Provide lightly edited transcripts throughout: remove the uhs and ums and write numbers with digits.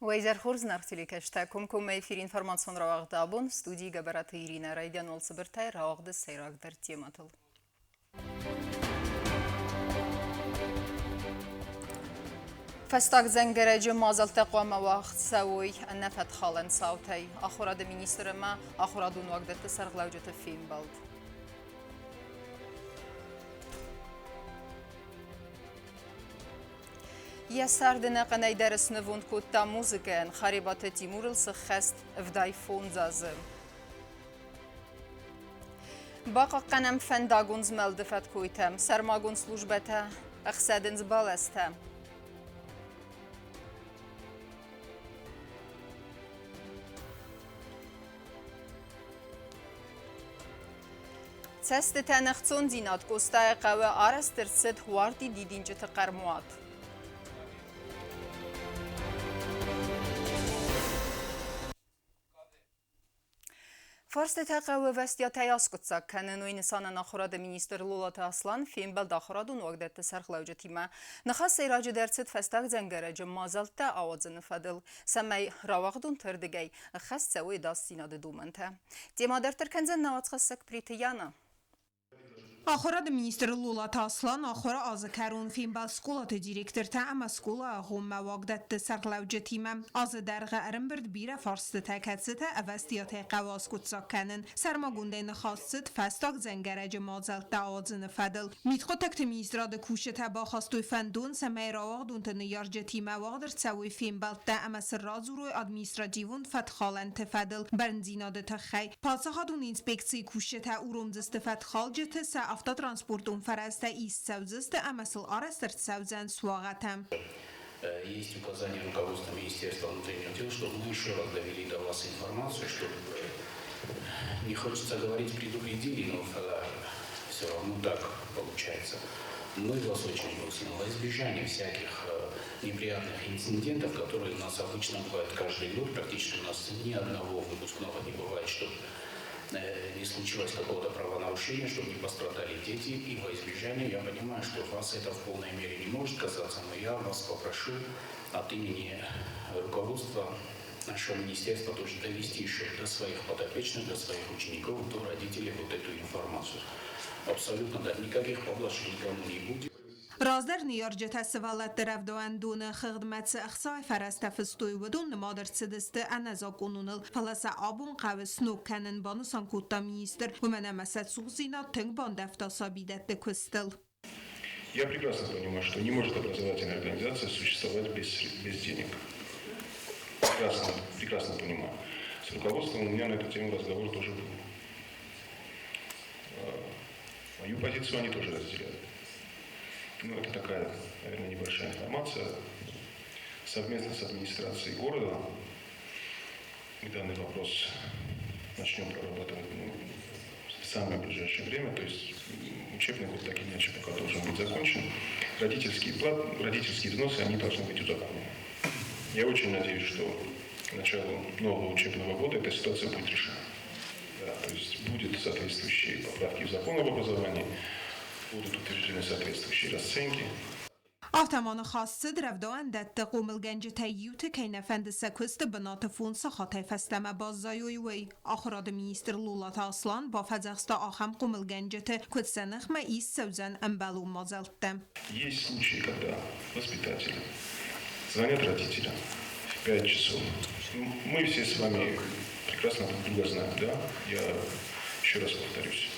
Вайзер Хорзнар телекашта Комкома эфир информацион равагдабун студии Габарата Ирина Райдян Олсабыртай равагды сайрагдар тематыл. فستاق زنگرج مازال تقوام وقت سوي النفت خالن صوتي أخراد منيستر ما أخرادون وقت تسرق لوجة فيلم بلد يسردنا قناي درس نفوند كوتا موزيكان خريبات تيمور السخست فداي فون زازم باقا قنم فنداغونز ملدفت كويتم سرماغون سلوجبتا اخسادنز بالستم تست تنخصون دينات قوستا قوى آرستر سد هواردي ديدينجة قرموات فارست تقوى وستيا تياسكتسا كاننو إنسان نخراد منيستر لولات أصلان فين بل داخرادون وقت تسرخ لوجتيما نخص سيراج درست فستاق زنگرج مازلتا آوازن فدل سمي راوغدون تردگي خست سوي داستينا دومنتا ديما در تركنزن نوات خسك بريتيانا آخراد منیستر لولات اصلان آخر آزکرون فیلم با سکولات دیرکتر تا اما سکولا هم مواقعت سرلوجه تیمم آز درغ ارنبرد بیره فارست تکتسته اوستیات قواس کتساک کنن سرما گونده نخواست فستاق زنگرج مازل دعازن فدل میتخو تکت منیستراد کوشت با خواستوی فندون سمه راوغ دونت نیارجه تیم واقدر تسوی فیلم بالت تا اما سرازو روی ادمیستراجیون فتخالن تفدل برنزیناد تخی پاسخادون اینسپکسی کوشت اورمزست فتخال جت автотранспортом фараста из Саузеста Амасл Арастер Саузен Суагатам. Есть указание руководства Министерства внутренних дел, чтобы мы еще раз довели до вас информацию, чтобы не хочется говорить предупредили, но все равно так получается. Мы вас очень просим во избежание всяких неприятных инцидентов, которые у нас обычно бывают каждый год, практически у нас ни одного выпускного не бывает, чтобы не случилось какого-то правонарушения, чтобы не пострадали дети. И во избежание, я понимаю, что вас это в полной мере не может касаться, но я вас попрошу от имени руководства нашего министерства тоже довести еще до своих подопечных, до своих учеников, до родителей вот эту информацию. Абсолютно, да, никаких поблажек никому не будет. رازدر نیارجه تسوالت درف دون خدمت اخصای فرست فستوی و دون مادر سدست انزا کنونل فلسا آبون قوی سنوک کنن بانسان کوتا مینیستر و من امست سوزینا تنگ بان دفتا سابیدت دکستل. Я прекрасно понимаю, что не может образовательная организация существовать без денег. Прекрасно понимаю. С руководством у меня на эту тему разговор тоже был. Мою позицию они тоже разделяют. Ну, это такая, наверное, небольшая информация. Совместно с администрацией города мы данный вопрос начнем прорабатывать в самое ближайшее время. То есть учебный год так или иначе пока должен быть закончен. Родительские взносы, они должны быть узаконены. Я очень надеюсь, что к началу нового учебного года эта ситуация будет решена. Да, то есть будут соответствующие поправки в закон об образовании, будут утверждены соответствующие расценки. آفتمان خاصه درفدان دت قوم الگنج تیوت که نفند سکست بنات فون سخاطه فستم باززایوی وی آخراد مینیستر لولات اصلان با فزخستا آخم قوم الگنج کد سنخ ما ایست سوزن انبالو مازلتم. Есть случаи, когда воспитатели звонят родителям в 5 часов. Мы все с вами прекрасно друг друга знаем, да? Я еще раз повторюсь.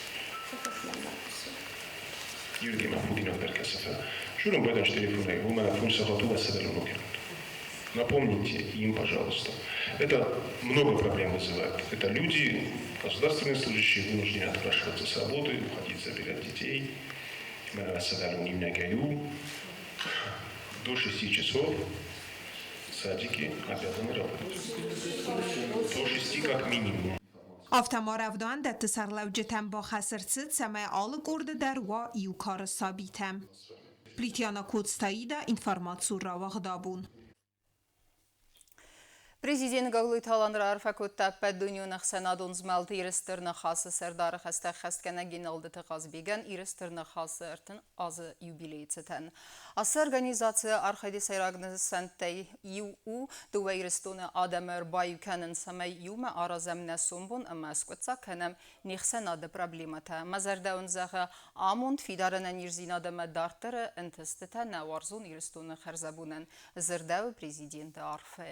Юргена Путина Беркасафа. Шуром поэтому что телефоны, у меня фон сахату вас соберут. Напомните им, пожалуйста. Это много проблем вызывает. Это люди, государственные служащие, вынуждены отпрашиваться с работы, уходить забирать детей. До 6 часов садики обязаны работать. До 6 как минимум. آفتما رفدان دت سرلوجتم با خسرسد سمه آل گرد در و ایو کار سابیتم. پلیتیانا کودستایی دا انفرماتسور را وغدابون. Президент Գագլույթ հալանրա արվակոտտա պեդունյունախ սենադուն զմալդի իրստրնը խասը սերդարը խստեղ խստկենագին ալդը թղազբիգան իրստրնը խասը ըրտն ազը юбилейցըտեն։ Ասը օրգանիզացիա արխայդի սերագնը սենտեյ ու դուվե իրստունը ադամեր բայուքանն սամայ յումը արազեմնե սումբուն ըմասկոտսա կնեմ նիխսենադը պրաբլիմատը։ Մազարդաուն զաղը ամոնդ ֆիդարենեն իրզինադամը դարտերը ընթստытա նավարզուն իրստունը խերզաբունեն զրդավը президенты արվե։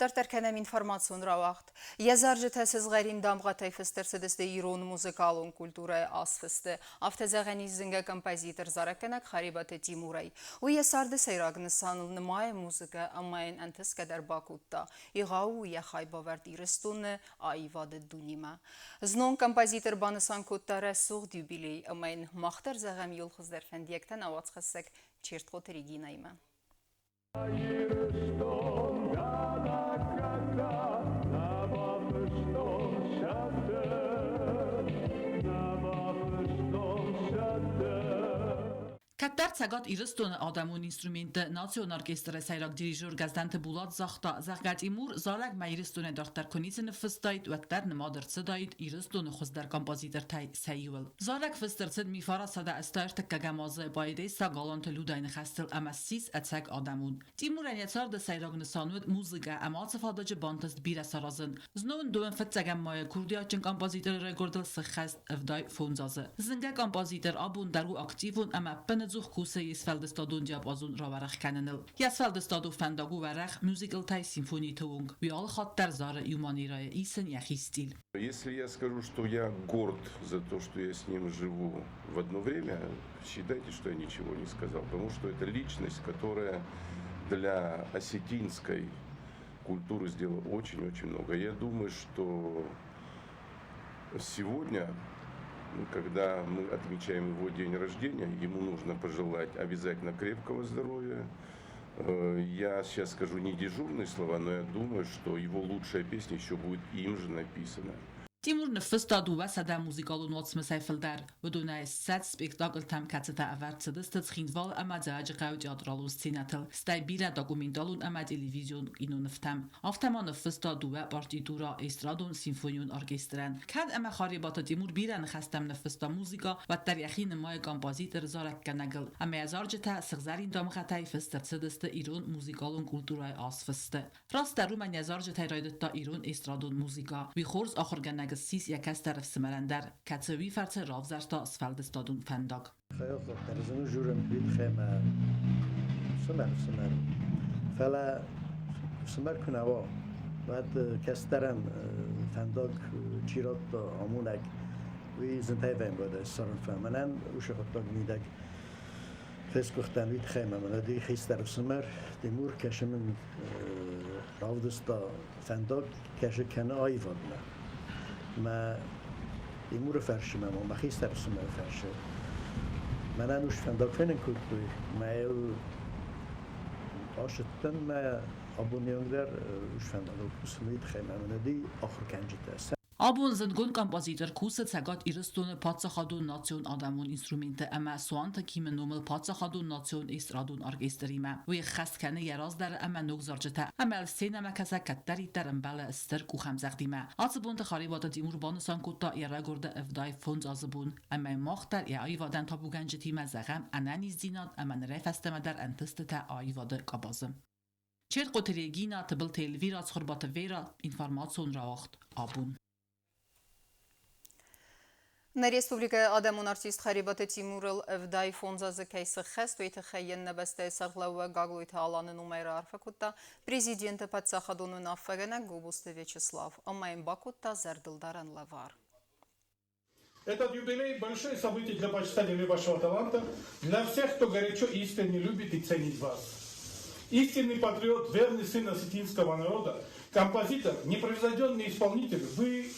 Տարտարքանեմ ինформացիոն ռավաղթ։ Եզարժը թեսզղերին դամղատայ ֆստերսը դստե իրոն մուզիկալոն կուլտուրայ ասվստը, ավտեզաղանի զնգա կամպազիտր զարականակ խարիբատը Տիմուրայ։ Ու եսարդը սայրագնսանլ նմայ մուզիկա ամայն անտս կդար բակուտտա, իղաու եխայ բավարդ իրստունը այվադը դունիմա։ Զնոն կամպազիտր բանսան կուտտարը սուղ դյուբիլեի ամայն մախտար զաղամ յուլ խզդեր ֆենդիեկտան ավաց խսեք չիրտ խոտերի գինայմա։ Կատար ցագատ իրստոնը ադամուն ինստրումենտը նացիոն օրկեստրը սայրակ դիրիժոր գազդանտը բուլատ զախտա զաղգատ իմուր զարակ մա իրստոնը դարտարքոնիցնը ֆստայտ ուատտար նմադր ցդայտ իրստոնը խոզդար կամպոզիտոր թայ սայյուլ զարակ ֆստերցդ մի ֆարասada աստար տկագամազը բայդե սագալոնտը լուդայնը խաստել ամասիս ացակ ադամուն Տիմուրան яцարդը սայրագնը սանուդ մուզիկա ամացը ֆադաճը բանտստ բիրասարազն զնոն դոն ֆծագամայը քուրդիաչն կամպոզիտոր ռեկորդել սխաստ վդայ ֆոնզազը զնգա կամպոզիտոր աբուն դարու ակտիվուն ամա Zuch kuse Jesfeldestadun diapazun ravarach kennenel. Jesfeldestadu fendagu varach musical tai симфонитовung. Wir alle hat der Zare Humanirae isen яхи стиль. Если я скажу, что я горд за то, что я с ним живу в одно время, считайте, что я ничего не сказал, потому что это личность, которая для осетинской культуры сделала очень-очень много. Я думаю, что сегодня, когда мы отмечаем его день рождения, ему нужно пожелать обязательно крепкого здоровья. Я сейчас скажу не дежурные слова, но я думаю, что его лучшая песня еще будет им же написана. Timur nefstadu wasada muzikalo nots mesayfeldar بدون set spektakl tam katsata avartsıdı stçxinval ama zaajqav teatralu scenatel stay bira dokumentalun ama televizyon inonftam aftaman nefstadu ve partitura estradon simfonyon orkestran kad ama xaribat Timur biran xastam nefsta muzika ve tarixin may kompozitör zarak kanagl ama yazarjta sığzarin damqatay festertsıdı İran muzikalon kulturay asfıstı rasta Rumen yazarjta raydetta İran estradon muzika ve xorz axırgan Sis yakas taraf smerender katsavi farce ravzarta asfaldestadun fendag. خیلی تلویزیون جورم بید خیمه سمر فلا سمر کنوا بعد کسترم فندق چیرات آمونک وی زنده ویم بوده سرن فهمنن وش خودتاگ میدک فیس کختن وید خیمه من دی خیس طرف سمر دیمور کشمن راودستا فندق کش کنه آیوادنه ما دیمور فرشم ما خیس طرف سمر فرشه من انوش فندق فنن کردوی ما آشتن ما aboneyim der üç fendaq kusmit xeymanı di axır kəncitə. Abun zındgun kompozitör kusa tsagat iristonu patsaxadun nasyon adamun instrumenti ama soanta kimen nomel patsaxadun nasyon estradun orkestrime ve xaskane yaraz der ama nogzarjta ama sinema kasa kattari terembala ster ku xamzaqdime atsbun xaribat Timur banusan kutta yara gorda evday fond azbun ama maxtar ya ayvadan tabuganjti mazagam ananiz dinat ama refastema der antestata ayvada qabazım Çer qoteregina tabel telvirat xurbat vera informasyon rawaxt abun На республика Адамун артист Харибата Тимурл вдай фонза за кейсы хэст уйты хэйен набастай саглауа гаглуйта аланы нумайра арфакутта президента Патсахадуну нафагана Губуста Вячеслав Амайм Бакутта Зардылдаран Лавар. Этот юбилей – большое событие для почитателей вашего таланта, для всех, кто горячо и искренне любит и ценит вас. Истинный патриот, верный сын осетинского народа, композитор, непревзойденный исполнитель, вы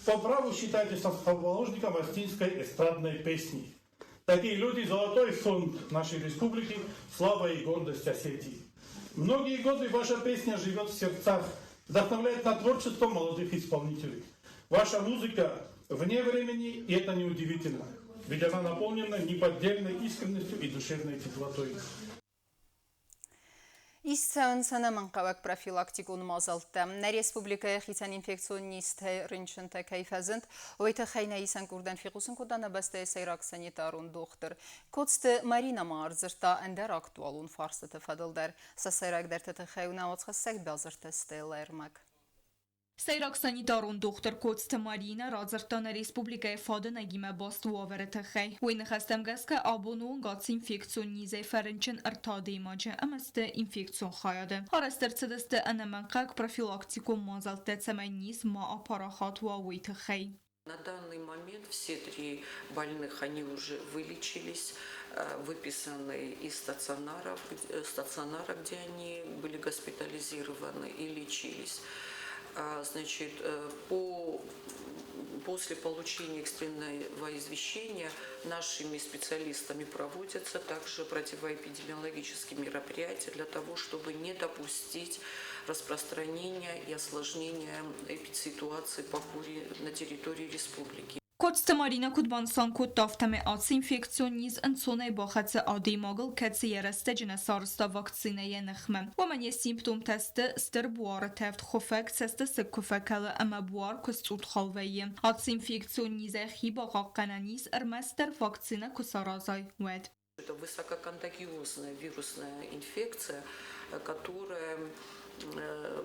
по праву считаетесь основоположником осетинской эстрадной песни. Такие люди – золотой фонд нашей республики, слава и гордость Осетии. Многие годы ваша песня живет в сердцах, вдохновляет на творчество молодых исполнителей. Ваша музыка вне времени, и это неудивительно, ведь она наполнена неподдельной искренностью и душевной теплотой. Իսցանցանը մնկավակ պրոֆիլակտիկուն մազալտը, ներ Ռեսպուբլիկայի խիցան ինֆեկցիոնիստ հրինչն տեքայի ֆազնտ, ոյթը խայնա իսան կուրդան ֆիղուսն կուդանը բաստե սայրակ սանիտարուն դողտր, կոծտը մարինա մարզրտա ընդար ակտուալուն ֆարսը տվադլդար, սասայրակ դերտը տխայունա օծխասակ բազրտը ստել էրմակ. Սայրակ սանիտարուն դողտր կոծտը մարինա ռազրտանը Ռեսպուբլիկայի ֆադը նագիմը բաստու ավերը տխայ, ոյնը խաստեմ գասկը աբոնուын գաց ինֆեկցիոնիզե ֆարնչն ըրտադի մաջը ամստը ինֆեկցիոն խայադը. Հարաստերցդստը անամանқակ профилактику мазалтецамайниз ма апарахатуа уйты хай. На данный момент все 3 больных, они уже вылечились, выписаны из стационара, где они были госпитализированы и лечились. Значит, после получения экстренного извещения нашими специалистами проводятся также противоэпидемиологические мероприятия для того, чтобы не допустить распространения и осложнения эпидситуации по куре на территории республики. Կոծտը մարինա կուդբանսան կուդ տավտամե ած ինֆեկցիոնիզ ընցոնե բախացը ադի մագլ կեցը երստը ջնը սարստա վակցինայե նխմը. Ոմեն ես սիմպտոմ տեստը ստր բուարը թևտ խոֆեք ցեստը սկուֆեկալը ամա բուար կստուտ խալվեյը. Ած ինֆեկցիոնիզը խիբա ղաղկանանիս ըրմեստր վակցինա կուսարազայ ուեդ. Это высококонтагиозная вирусная инфекция, которая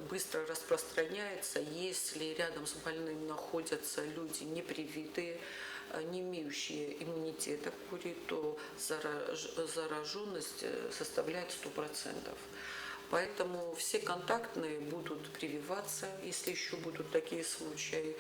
быстро распространяется, если рядом с больным находятся люди непривитые, не имеющие иммунитета к куре, то зараженность составляет 100%. Поэтому все контактные будут прививаться, если еще будут такие случаи,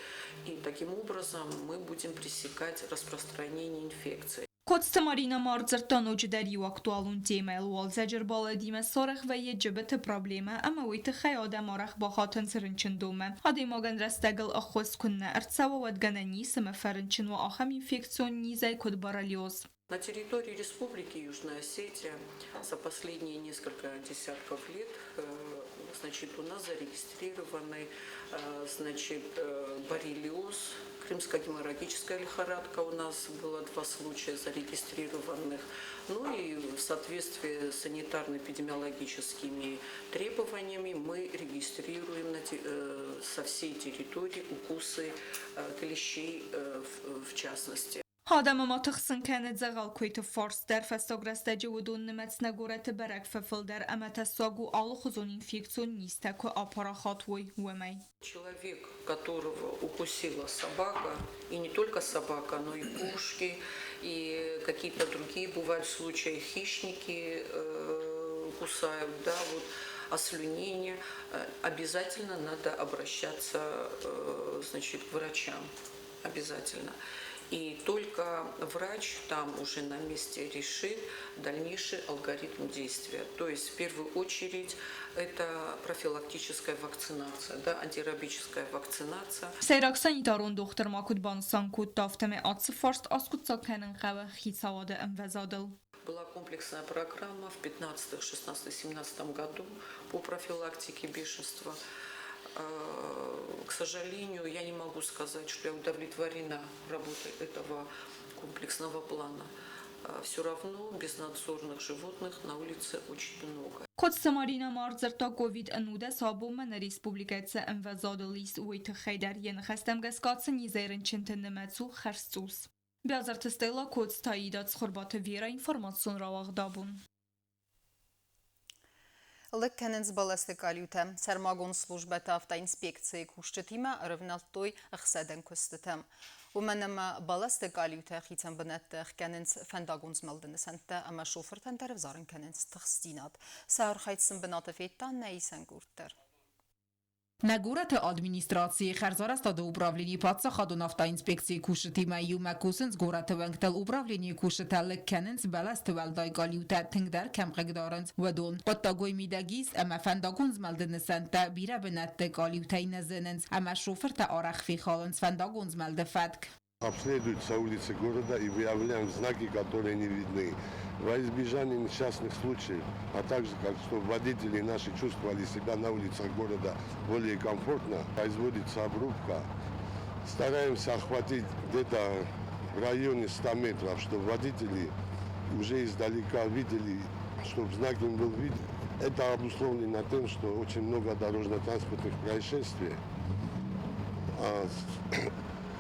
и таким образом мы будем пресекать распространение инфекции. Կոծտը մարինա մարզրտան օջդարի ու ակտուալուն տեմել ու ալզաջր բալադիմը սորախ վայ ջբտը պրոբլեմը ամա ույթը խայ ադամ արախ բախատն սրնչնդումը հադի մագան ռաստագլ ախոս կուննը ըրցավը վադգանանիսը մֆարնչն ու ախամ ինֆեկցիոնիզայ կոդ баралиоз. На территории Республики Южная Осетия за последние несколько десятков лет, значит, у нас зарегистрированы, значит, боррелиоз, крымская геморрагическая лихорадка, у нас было 2 случая зарегистрированных, ну и в соответствии с санитарно-эпидемиологическими требованиями мы регистрируем со всей территории укусы клещей в частности. Հադամը մաթխսն կենը ձեղալ կույթը ֆորս դեր ֆեստոգրաստեջը ուդուն նմեցնը գորետը բերակ ֆեֆլ դեր ամետասագու ալուխուզուն ինфекцион нистаку апарахатвой уэмэй. Человек, которого укусила собака, и не только собака, но и кошки, и какие-то другие бывают случаи, хищники кусают, да, вот ослюнение, обязательно надо обращаться, значит, к врачам, обязательно. И только врач там уже на месте решит дальнейший алгоритм действия. То есть в первую очередь это профилактическая вакцинация, да, антирабическая вакцинация. Սայրակ սանիտարուն դողտր մակուդ բանսան կուդ տավտամե ացը ֆարստ ասկուծակ կենն խավը խիցավադը ըմվեզադլ. Была комплексная программа в 15, 16, 17 году по профилактике бешенства. К сожалению, я не могу сказать, что я удовлетворена работой этого комплексного плана. Все равно безнадзорных животных на улице очень много. Կոծտը մարինա մարզրտա կովիդ ընուդը սաբումը նը ռեսպուբլիկայցը ըմվեզադլիս ուույթը խեյդար յեն խստեմ գասկացը նիզերն չնտնմեցու խերսուս. Բյազարթը ստելա կոծտայի դաց խորբաթը վիրա ինվորմացիոն ռավաղդաբուն. Լքենենց բալաստիկալյութը, սերմագոն սլուժբետը ավտաինսպեկցիի կուշճտիմը ըրվնալտոյ ըխսեդեն կուստըտեմ. Ումենըմը բալաստիկալյութը խիցան բնետտեղ կենենց ֆենդագոնց մալդնսենտը ամա շոֆրտեն դարվզարն կենենց թխստինատ. Սա արխայցն բնատը վետան նայիսեն կուրտեր. Նագուրատը ադմինիստրացիի խերզարաստադը ուպրավլինի պատսախադուն ավտաինսպեկցիի կուշտիմը յումակուսնց գորատը վենգտել ուպրավլինի կուշտել կենենց բալաստ վալդայ գալյութը թնգդար կեմղեգդարնց վդուն. Պոտտագոյ միդագիս ամա ֆենդագոնց մալդնսենտը բիրա բնետտը գալյութային նզենենց ամա շոֆրտը արախվի խալնց фендагонц мелдефетк. Обследуются улицы города и выявляем знаки, которые не видны. Во избежание несчастных случаев, а также, как чтобы водители наши чувствовали себя на улицах города более комфортно, производится обрубка. Стараемся охватить где-то в районе 100 метров, чтобы водители уже издалека видели чтобы знак им был виден. Это обусловлено тем, что очень много дорожно-транспортных происшествий. А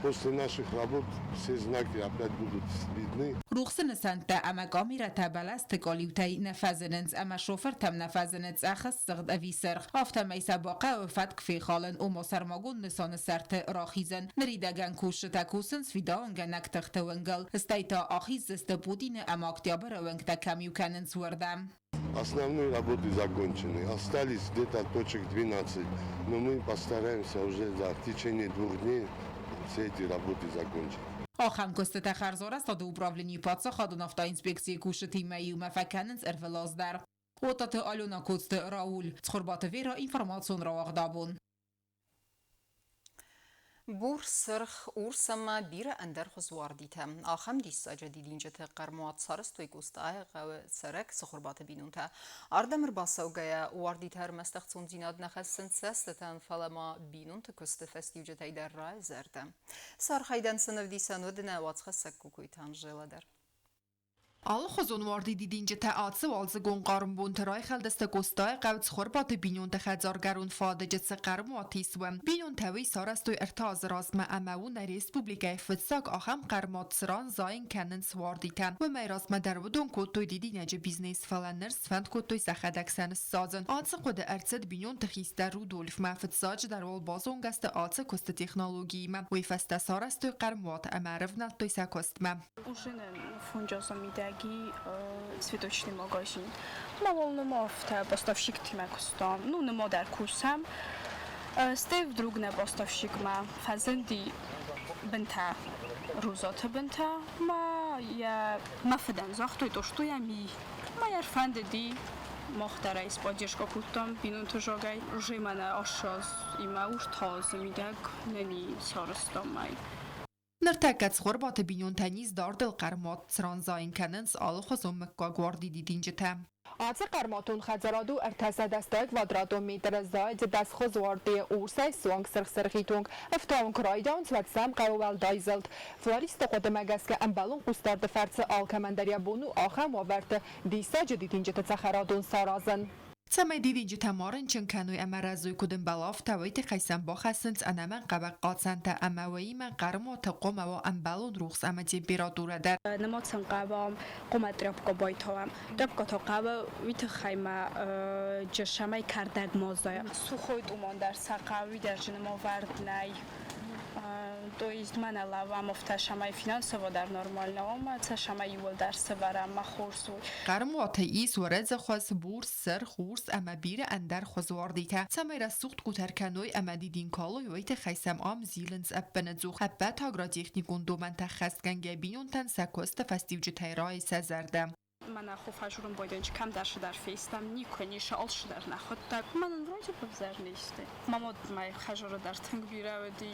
после наших работ все знаки опять будут видны. روخصن سنت اما قامیره تبلست کالیوتی نفذننز اما شوفر تم نفذننز اخص سغد اوی سرخ آفتم ایسا باقه و فتک فی خالن او مسرماگون نسان سرت راخیزن نریدگن کوش تکوسن سفیدان نک تخت ونگل استیتا آخیز است بودین اما اکتیابر ونگ تکمیو کنن سوردم. Основные работы закончены. Остались где-то точек 12, но мы постараемся уже за в течение 2 дней все эти работы закончить. آخام کست تخرزار است دو براولینی پاتسا خادو نفتا اینسپکسی کوش تیمی و مفکننز ارفلاز در اوتات آلونا کست راول تخربات ویرا اینفرماسیون را واقدابون. بور سرخ أورسما بيرا أندر خزوارديتا آخم ديسا جديدين قرموات سارستوي قوستاي غو سرك سخربات بينونتا أردمر باسا وغايا وارديتار مستخصون زيناد نخسن سستتان فلما بينونتا كست فستيو جتاي در راي زرتا سار خايدان سنف ديسا نودنا واتخسك كوكويتان جيلا در آل خزون واردی دیدینجه تاعت والزگون قارم بون ترای خلدست گستای قوت خوربات بینون تخدزارگرون فاده جتس قرماتیس و بینون تاوی سارستوی ارتاز رازم اماون ریسپوبلیکای فتساق آخم قرمات سران زاین کنن سواردی تا و میرازم در ودون کتوی دیدینجه بیزنیس فلنرز فند کتوی سخدک سن سازن آتس قد ارتد بینون تخیست رودولف ما فتساج در وال بازون گست آتس کست تکنولوژی ما وی فست سارستوی قرمات امارف نتوی سکست ما цветочный магазин. Мало автор поставщик тимакустам. Ну, нема дар курсам. Стев друг не поставщик ма фазенди бента рузата бента ма я мафдан захтой то что я ми ма яр фандеди мохтара из поддержка кутам бинун тожогай жемана ашаз има уж таз мидаг нени сарстамай نرتکت خوربات بینون تنیز دارد القرمات سران زاین کننس آل خزم مکا گواردی دیدینجه تم. آت قرماتون خزرادو ارتزا دستای کوادراتو میتر زاید دست خزواردی اورسای سوانگ سرخیتونگ افتاون کرایدانس و تسام قوال دایزلد فلاریست قدم اگست که امبالون قستارد فرس آل کمندریا بونو آخم وورد دیسا جدیدینجه تسخرادون سارازن. سمی دیدینجه تمارن چن کنوی امرازوی کدن بلاف تاویت خیسن با خسنس انامن قبق قادسن تا اموایی من قرمو تقوم و امبالون روخس اما تمپیراتوره در نماتسن قبام قومت ربکا بایتاوام ربکا تا قبا ویت خیمه جشمه کردگ مازدایا سوخوید اومان در سقاوی در جنما ورد نای то есть мене лавам офта шамай финансово дар нормально омад шамай юл дар севарам махурсу قرموات ایس ورز خواست بورس سر خورس اما بیر اندر خوزواردی که سمی رسوخت کوتر کنوی اما دیدین کالوی ویت خیسم آم زیلنز ابنزوخ ابا تاگرا تکنیکون دو منتخست گنگه بینون تن سکوست فستیو جتای رای سزردم من خو فجورم بایدن کم در فیستم نیکنی شالش در نخود من روزی بزر نیسته مامود مای خجور در تنگ بیراودی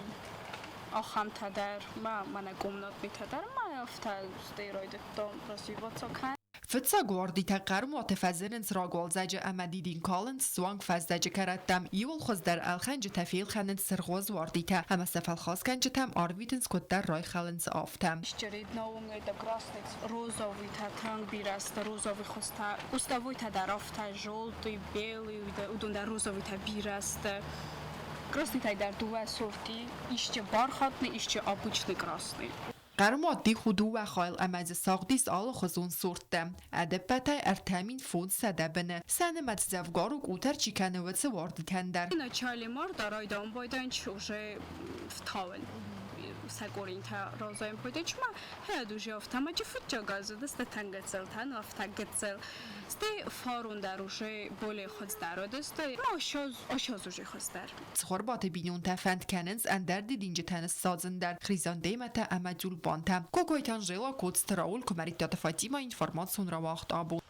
آخام تدر من گمنات میتدر ما افتا استیروید دام رسیبات سکن فتسا گواردی تا قرموات فزرنس را گولزاج اما دیدین کالنس سوانگ فزداج کردم ایول خوز در الخنج تفیل خنن سرغوز واردی تا اما سفل خاص کنج تم آرویتنس کد در رای خالنس آفتم شرید ناونگ دا گراسنیت روزاوی تا تنگ بیرست روزاوی خوستا استاوی تا در آفتا جولتوی بیلی ودون در روزاوی تا بیرست красный дар дува сорти ишче бархатный ишче обычный красный قرمات دی خودو و خایل امز ساقدیس آل خزون سورتم ادبتای ارتامین فود سدبنه سن متزفگارو کوتر چیکنه و سواردی تندر اینا چالی مار دارای دام بایدن چوژه فتاول سگورین تا رازایم پایده چما هدوژی افتما چه فوتجا گازه دست تنگتزل تن افتگتزل سته فارون دروژه بولی خود دراده سته ما آشازوژی خود در خوربات بینون تفند کننز اندر دیدینجه تنس سازن در خریزان دیمت اما جول بانتم کوکویتان جیلا کودست راول کمریتات فاتیما اینفرماسیون را واخت آبون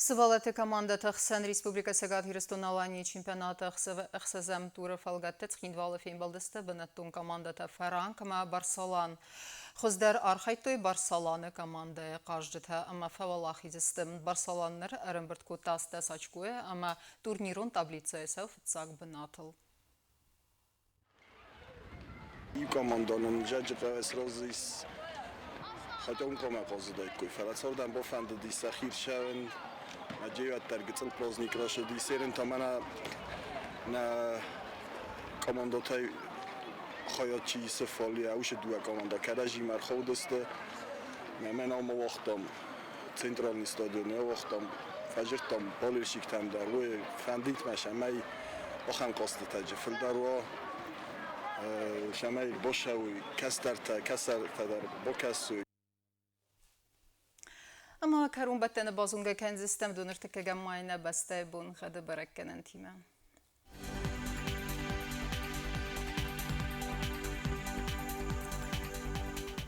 Сывалаты командата Хсан Республика Сагат Хирстуналани чемпионата Хсазам Тура Фалгаттец Хиндвала Фейнбалдысты Бенеттун командата Фаранкама Барсалан. Хоздар Архайтой Барсаланы команда каждыта ама Фавалахизистым Барсаланнер Арамберт Кутаста Сачкуе ама турнирун таблица Эсау Фитсак Бенатл. И команданың жаджыға сразу хотел кома позадай кой фарацордан бо фанд ди сахир шавен аджият таргицен праздник раша ди серен тамана на командотай خیاطی سفالی اوش دو کامندا کداجی مرخودسته من آم وقتم سنترال استادیوم وقتم فجرتم بالرشیکتم در روی فندیت ماشم می آخام قصد تجفل در و شمای باشوی کسر در بکسوی اما کرون بتن بازونگه کنزستم دونرت که گماینه بسته بون خد برکنن تیمه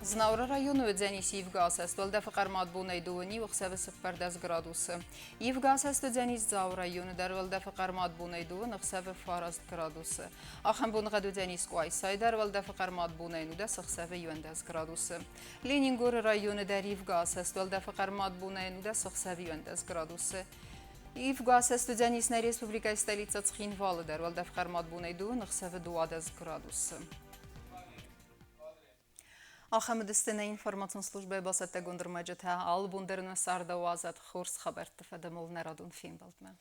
Znavra rayonu ödzenisi İvgaz əstol dəfə qarmad bunay duvuni uxsəvi 0 gradusu. İvgaz əstol ödzənis Zav rayonu dərvəl dəfə qarmad bunay duvun uxsəvi faraz gradusu. Axın bunu qad ödzənis Qoaysay dərvəl dəfə qarmad bunay nuda uxsəvi 10 gradusu. Leningor rayonu dər İvgaz əstol dəfə qarmad bunay nuda uxsəvi 10 gradusu. İvgaz əstol ödzənisnə Respublika stolica Çxinvalı dərvəl dəfə qarmad bunay duvun uxsəvi 20 gradusu. آخر دستنا اینفورماسیون служби باسط گندرمجته آل بندرن سرد و آزاد خورس خبرت فدمول نرادون فیلم بلدم.